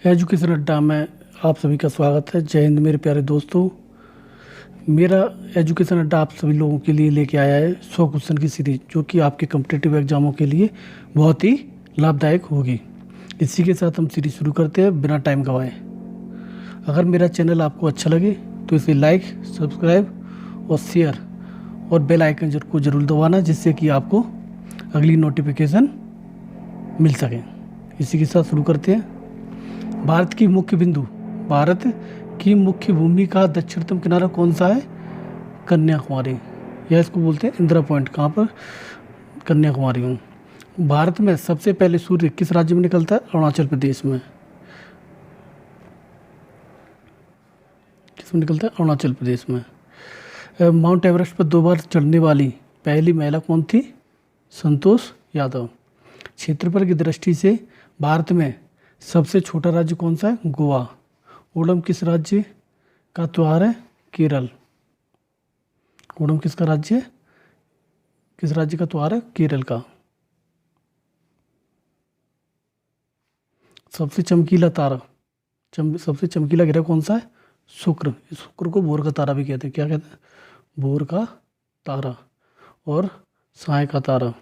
Education अड्डा में आप सभी का स्वागत है। जय हिंद मेरे प्यारे दोस्तों। मेरा एजुकेशन अड्डा आप सभी लोगों के लिए लेके आया है 100 क्वेश्चन की सीरीज, जो कि आपके कॉम्पिटिटिव एग्जामों के लिए बहुत ही लाभदायक होगी। इसी के साथ हम सीरीज शुरू करते हैं बिना टाइम गवाए। अगर मेरा चैनल आपको अच्छा लगे तो इसे लाइक, सब्सक्राइब और शेयर और बेल आइकन को जरूर दबाना, जिससे कि आपको अगली नोटिफिकेशन मिल सके। इसी के साथ शुरू करते हैं। भारत की मुख्य बिंदु, भारत की मुख्य भूमि का दक्षिणतम किनारा कौन सा है? कन्याकुमारी, या इसको बोलते हैं इंदिरा पॉइंट। कहाँ पर? कन्याकुमारी में। भारत में सबसे पहले सूर्य किस राज्य में निकलता है? अरुणाचल प्रदेश में। किस में निकलता है? अरुणाचल प्रदेश में। माउंट एवरेस्ट पर 2 बार चढ़ने वाली पहली महिला कौन थी? संतोष यादव। क्षेत्रफल की दृष्टि से भारत में सबसे छोटा राज्य कौन सा है? गोवा। ओणम किस राज्य का त्योहार है? केरल। ओणम किसका राज्य है? किस राज्य का त्योहार है? केरल का। सबसे चमकीला तारा, सबसे चमकीला ग्रह कौन सा है? शुक्र। शुक्र को भोर का तारा भी कहते हैं। क्या कहते हैं? भोर का तारा और साय का तारा।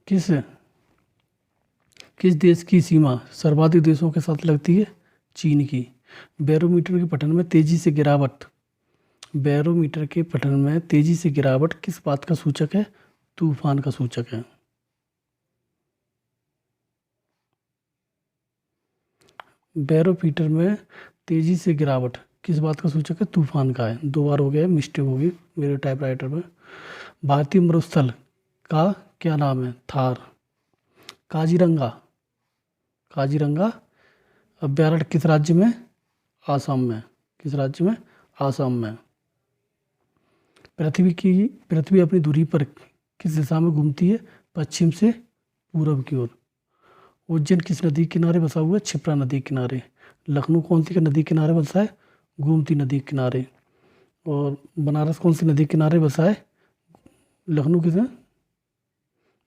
किस किस देश की सीमा सर्वाधिक देशों के साथ लगती है? चीन की। बैरोमीटर के पठन में तेजी से गिरावट, बैरोमीटर के पठन में तेजी से गिरावट किस बात का सूचक है? तूफान का सूचक है। बैरोमीटर में तेजी से गिरावट किस बात का सूचक है? तूफान का है। 2 बार हो गया, मिस्टेक होगी मेरे टाइपराइटर में। भारतीय मरुस्थल का क्या नाम है? थार। काजीरंगा, काजीरंगा अभ्यारण्य किस राज्य में? आसाम में। किस राज्य में? आसाम में। पृथ्वी अपनी धुरी पर किस दिशा में घूमती है? पश्चिम से पूरब की ओर। उज्जैन किस नदी के किनारे बसा हुआ है? क्षिप्रा नदी के किनारे। लखनऊ कौन सी नदी के किनारे बसा है? गोमती नदी के किनारे। और बनारस कौन सी नदी के किनारे बसा है? लखनऊ किस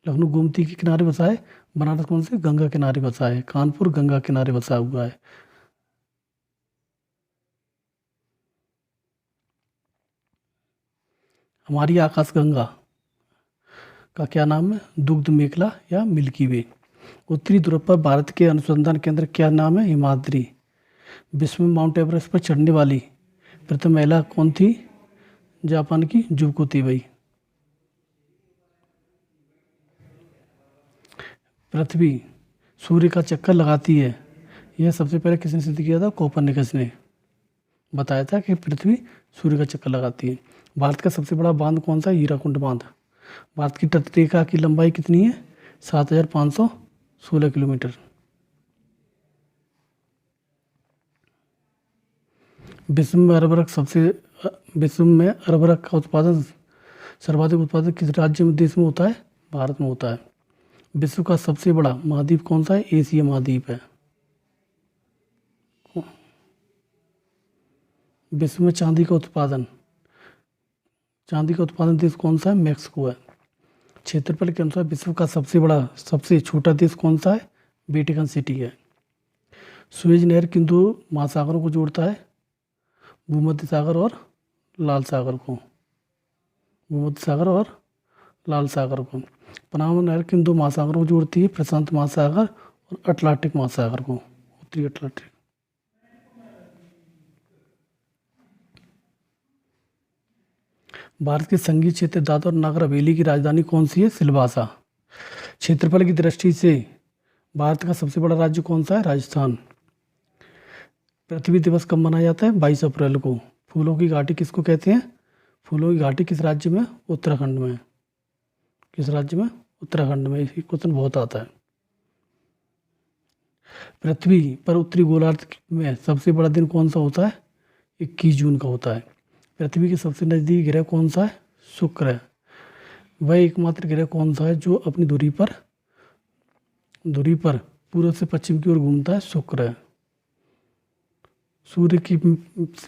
लखनऊ गोमती के किनारे बसा है। बनारस कौन से? गंगा किनारे बसा है। कानपुर गंगा किनारे बसा हुआ है। हमारी आकाशगंगा का क्या नाम है? दुग्ध मेखला या मिल्की वे। उत्तरी ध्रुव पर भारत के अनुसंधान केंद्र क्या नाम है? हिमाद्री। विश्व में माउंट एवरेस्ट पर चढ़ने वाली प्रथम महिला कौन थी? जापान की जुको तेबई। पृथ्वी सूर्य का चक्कर लगाती है, यह सबसे पहले किसने सिद्ध किया था? कोपरनिकस ने बताया था कि पृथ्वी सूर्य का चक्कर लगाती है। भारत का सबसे बड़ा बांध कौन सा है? हीराकुंड बांध। भारत की तटरेखा की लंबाई कितनी है? 7,516 किलोमीटर। विश्व में अरबरक का उत्पादन, सर्वाधिक उत्पादन किस राज्य में, देश में होता है? भारत में होता है। विश्व का सबसे बड़ा महाद्वीप कौन सा है? एशिया महाद्वीप है। विश्व में चांदी का उत्पादन देश कौन सा है? मैक्सिको है। क्षेत्रफल के अनुसार विश्व का सबसे छोटा देश कौन सा है? वेटिकन सिटी है। सुएज नहर किन 2 महासागरों को जोड़ता है? भूमध्य सागर और लाल सागर को। भूमध्य सागर और लाल सागर को। पनामा नहर किन 2 महासागरों को जोड़ती है? प्रशांत महासागर और अटलांटिक महासागर को, उत्तरी अटलांटिक। भारत के संघीय क्षेत्र दादरा और नगर हवेली की राजधानी कौन सी है? सिलवासा। क्षेत्रफल की दृष्टि से भारत का सबसे बड़ा राज्य कौन सा है? राजस्थान। पृथ्वी दिवस कब मनाया जाता है? 22 अप्रैल को। फूलों की घाटी किसको कहते हैं? फूलों की घाटी किस राज्य में? उत्तराखंड में। किस राज्य में? उत्तराखंड में। ये क्वेश्चन बहुत आता है। पृथ्वी पर उत्तरी गोलार्ध में सबसे बड़ा दिन कौन सा होता है? 21 जून का होता है। पृथ्वी के सबसे नज़दीकी ग्रह कौन सा है? शुक्र है। वह एकमात्र ग्रह कौन सा है जो अपनी धुरी पर पूर्व से पश्चिम की ओर घूमता है? शुक्र है। सूर्य की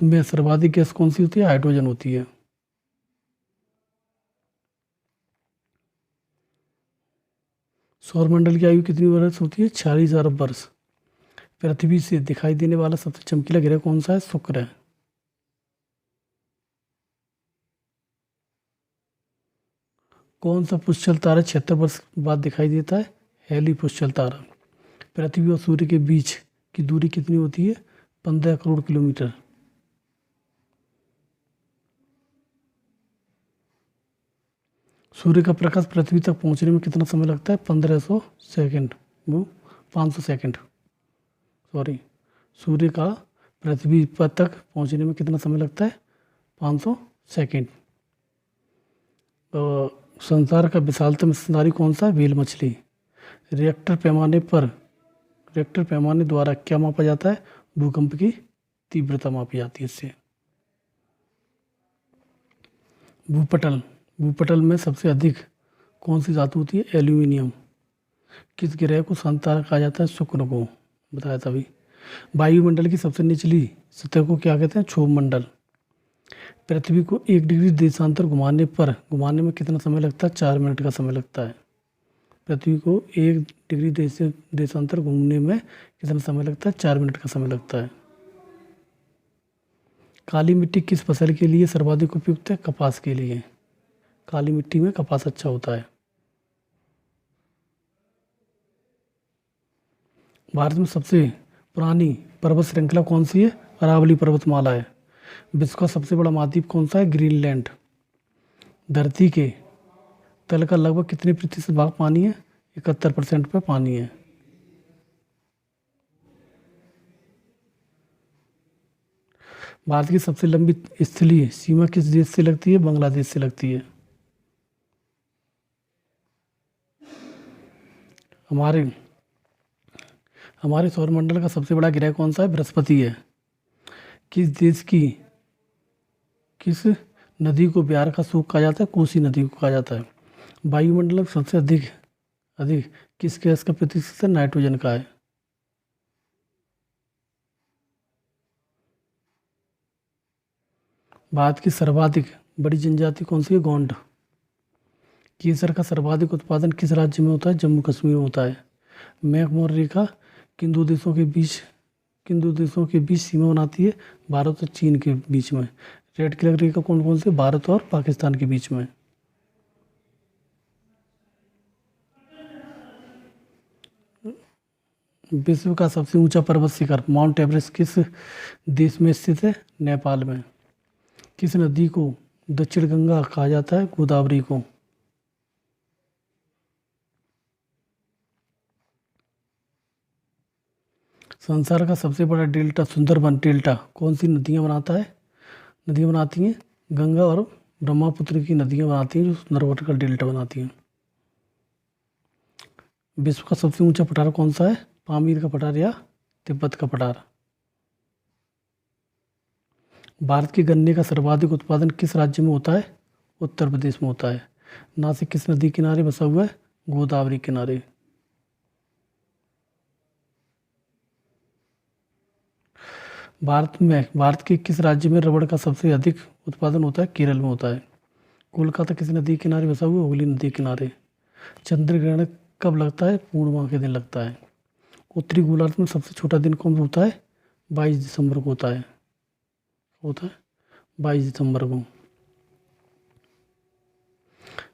में सर्वाधिक गैस कौन सी होती है? हाइड्रोजन होती है। सौरमंडल की आयु कितनी वर्ष होती है? 46 अरब वर्ष। पृथ्वी से दिखाई देने वाला सबसे चमकीला ग्रह कौन सा है? शुक्र है। कौन सा पुष्यल तारा 76 वर्ष बाद दिखाई देता है? हेली पुष्यल तारा। पृथ्वी और सूर्य के बीच की दूरी कितनी होती है? 15 करोड़ किलोमीटर। सूर्य का प्रकाश पृथ्वी तक पहुंचने में कितना समय लगता है? 1500 सेकंड, वो 500 सेकंड, सॉरी। सूर्य का पृथ्वी पर तक पहुंचने में कितना समय लगता है? 500 सेकंड। संसार का विशालतम स्तनधारी कौन सा है? व्हेल मछली। रिएक्टर पैमाने द्वारा क्या मापा जाता है? भूकंप की तीव्रता मापी जाती है इससे। भूपटल में सबसे अधिक कौन सी धातु होती है? एल्यूमिनियम। किस ग्रह को शांत तारा कहा जाता है? शुक्र को, बताया था अभी। वायुमंडल की सबसे निचली सतह को क्या कहते हैं? क्षोभ मंडल। पृथ्वी को 1 डिग्री देशांतर घुमाने में कितना समय लगता है? 4 मिनट का समय लगता है। पृथ्वी को 1 डिग्री देशांतर घूमने में कितना समय लगता है? 4 मिनट का समय लगता है। काली मिट्टी किस फसल के लिए सर्वाधिक उपयुक्त है? कपास के लिए। काली मिट्टी में कपास अच्छा होता है। भारत में सबसे पुरानी पर्वत श्रृंखला कौन सी है? अरावली पर्वतमाला है। विश्व का सबसे बड़ा महाद्वीप कौन सा है? ग्रीनलैंड। धरती के तल का लगभग कितने प्रतिशत भाग पानी है? 71% पे पानी है। भारत की सबसे लंबी स्थलीय सीमा किस देश से लगती है? बांग्लादेश से लगती है। हमारे सौरमंडल का सबसे बड़ा ग्रह कौन सा है? बृहस्पति है। किस नदी को बिहार का सूख कहा जाता है? कोसी नदी को कहा जाता है। वायुमंडल में सबसे अधिक किस गैस का प्रतिशत है? नाइट्रोजन का है। भारत की सर्वाधिक बड़ी जनजाति कौन सी है? गोंड। केसर का सर्वाधिक उत्पादन किस राज्य में होता है? जम्मू कश्मीर में होता है। मैकमोहन रेखा किन दो देशों के बीच सीमा बनाती है? भारत और चीन के बीच में। रेड क्लियर रेखा कौन कौन से? भारत और पाकिस्तान के बीच में। विश्व का सबसे ऊंचा पर्वत शिखर माउंट एवरेस्ट किस देश में स्थित है? नेपाल में। किस नदी को दक्षिण गंगा कहा जाता है? गोदावरी को। संसार का सबसे बड़ा डेल्टा सुंदरबन डेल्टा कौन सी नदियाँ बनाती हैं? गंगा और ब्रह्मपुत्र की नदियाँ बनाती हैं जो सुंदरबन का डेल्टा बनाती हैं। विश्व का सबसे ऊंचा पठार कौन सा है? पामीर का पठार या तिब्बत का पठार। भारत के गन्ने का सर्वाधिक उत्पादन किस राज्य में होता है? उत्तर प्रदेश में होता है। नासिक किस नदी किनारे बसा हुआ है? गोदावरी किनारे। भारत के किस राज्य में रबड़ का सबसे अधिक उत्पादन होता है? केरल में होता है। कोलकाता किस नदी किनारे बसा हुआ है? हुगली नदी किनारे। चंद्र ग्रहण कब लगता है? पूर्णिमा के दिन लगता है। उत्तरी गोलार्ध में सबसे छोटा दिन कौन होता है? 22 दिसंबर को होता है 22 दिसंबर को।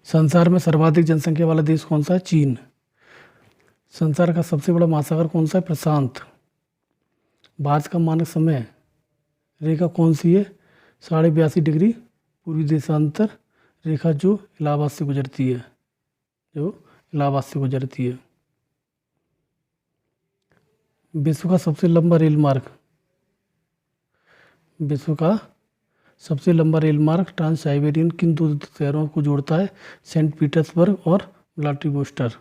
संसार में सर्वाधिक जनसंख्या वाला देश कौन सा है? चीन। संसार का सबसे बड़ा महासागर कौन सा है? प्रशांत। भारत का मानक समय रेखा कौन सी है? 82.5 डिग्री पूर्वी देशांतर रेखा जो इलाहाबाद से गुजरती है। विश्व का सबसे लंबा रेल मार्ग ट्रांस साइबेरियन किन दो शहरों को जोड़ता है? सेंट पीटर्सबर्ग और व्लादिवोस्टोक।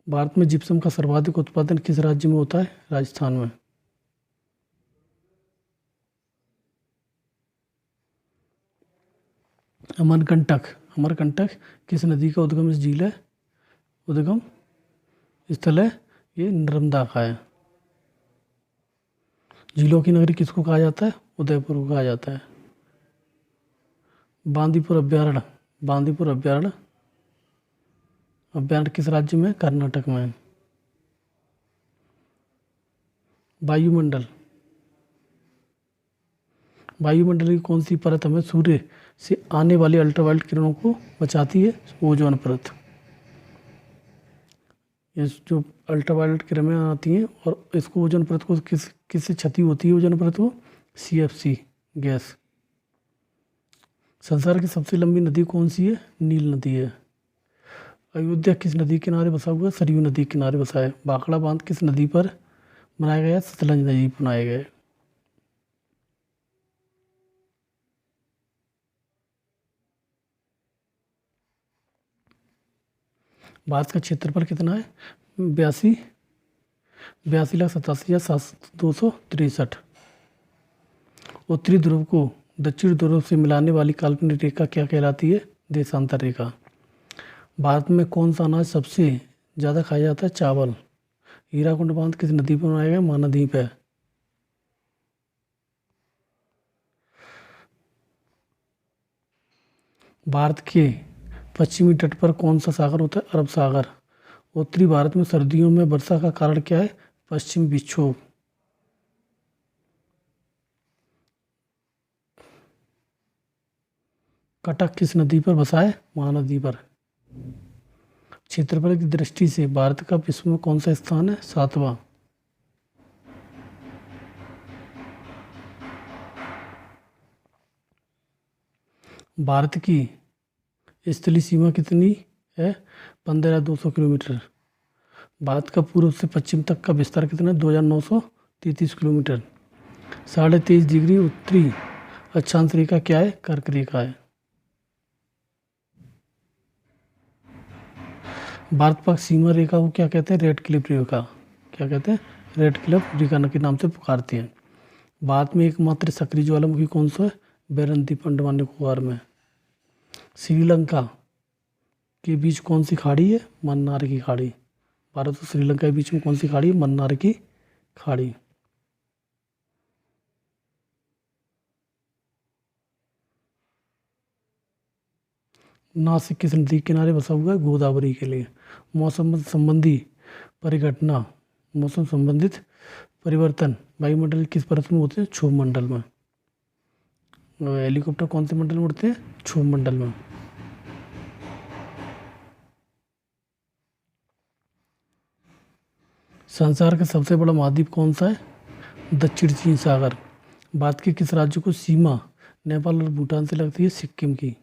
भारत में जिप्सम का सर्वाधिक उत्पादन किस राज्य में होता है? राजस्थान में। अमरकंटक किस नदी का उद्गम स्थल है? ये नर्मदा का है। झीलों की नगरी किसको कहा जाता है? उदयपुर को कहा जाता है। बांदीपुर अभ्यारण्य अभ्यारण्य किस राज्य में? कर्नाटक में। वायुमंडल, वायुमंडल की कौन सी परत हमें सूर्य से आने वाली अल्ट्रावायलेट किरणों को बचाती है? ओजोन परत। ये जो अल्ट्रावायलेट किरणें आती हैं और इसको ओजोन परत को किससे क्षति होती है? ओजोन परत को CFC गैस। संसार की सबसे लंबी नदी कौन सी है? नील नदी है। अयोध्या किस नदी के किनारे बसा हुआ है? सरयू नदी के किनारे बसा है। भाखड़ा बांध किस नदी पर बनाया गया है? सतलज नदी पर बनाया गया है। भारत का क्षेत्रफल कितना है? 82,87,263। उत्तरी ध्रुव को दक्षिण ध्रुव से मिलाने वाली काल्पनिक रेखा क्या कहलाती है? देशांतर रेखा। भारत में कौन सा अनाज सबसे ज़्यादा खाया जाता है? चावल। हीराकुंड बांध किस नदी पर बनाया गया? महानदी है। भारत के पश्चिमी तट पर कौन सा सागर होता है? अरब सागर। उत्तरी भारत में सर्दियों में वर्षा का कारण क्या है? पश्चिमी विक्षोभ। कटक किस नदी पर बसा है? महानदी पर। क्षेत्रफल की दृष्टि से भारत का विश्व में कौन सा स्थान है? 7वां। भारत की स्थलीय सीमा कितनी है? 15,200 किलोमीटर। भारत का पूर्व से पश्चिम तक का विस्तार कितना है? 2,933 किलोमीटर। 23.5 डिग्री उत्तरी अक्षांश रेखा क्या है? कर्क रेखा है। भारत पाक सीमा रेखा को क्या कहते हैं? रेड क्लिफ रेखा। क्या कहते हैं? रेड क्लिफ रेखा के नाम से पुकारते हैं। भारत में एकमात्र सक्रिय ज्वालामुखी कौन सा है? बेरंदीप अंडमान निकोबार में। श्रीलंका के बीच कौन सी खाड़ी है? मन्नार की खाड़ी। भारत और श्रीलंका के बीच में कौन सी खाड़ी है? मन्नार की खाड़ी। नासिक किस नदी के किनारे बसा हुआ है? गोदावरी के लिए। मौसम संबंधी परिघटना, मौसम संबंधित परिवर्तन वायुमंडल किस परत में होते हैं? क्षोभ मंडल में। हेलीकॉप्टर कौन से मंडल में उड़ते हैं? क्षोभ मंडल में। संसार का सबसे बड़ा महाद्वीप कौन सा है? दक्षिण चीन सागर। भारत के किस राज्य को सीमा नेपाल और भूटान से लगती है? सिक्किम की।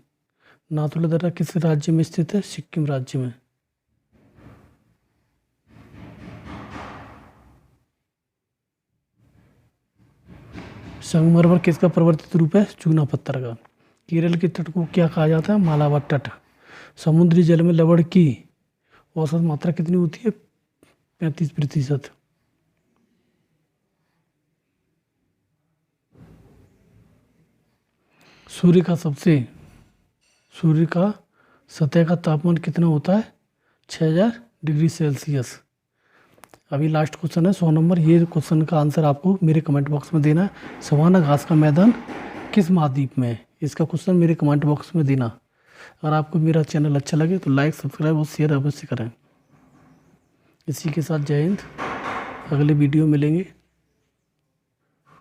नाथुला दर्रा किस राज्य में स्थित है? सिक्किम राज्य में। संगमरमर किसका परिवर्तित रूप है? चूना पत्थर का। केरल के तट को क्या कहा जाता है? मालाबार तट। समुद्री जल में लवण की औसत मात्रा कितनी होती है? 35%। सूर्य का सतह का तापमान कितना होता है? 6000 डिग्री सेल्सियस। अभी लास्ट क्वेश्चन है 100 नंबर। ये क्वेश्चन का आंसर आपको मेरे कमेंट बॉक्स में देना है। सवाना घास का मैदान किस महाद्वीप में है? इसका क्वेश्चन मेरे कमेंट बॉक्स में देना। अगर आपको मेरा चैनल अच्छा लगे तो लाइक, सब्सक्राइब और शेयर अवश्य करें। इसी के साथ जय हिंद। अगले वीडियो मिलेंगे।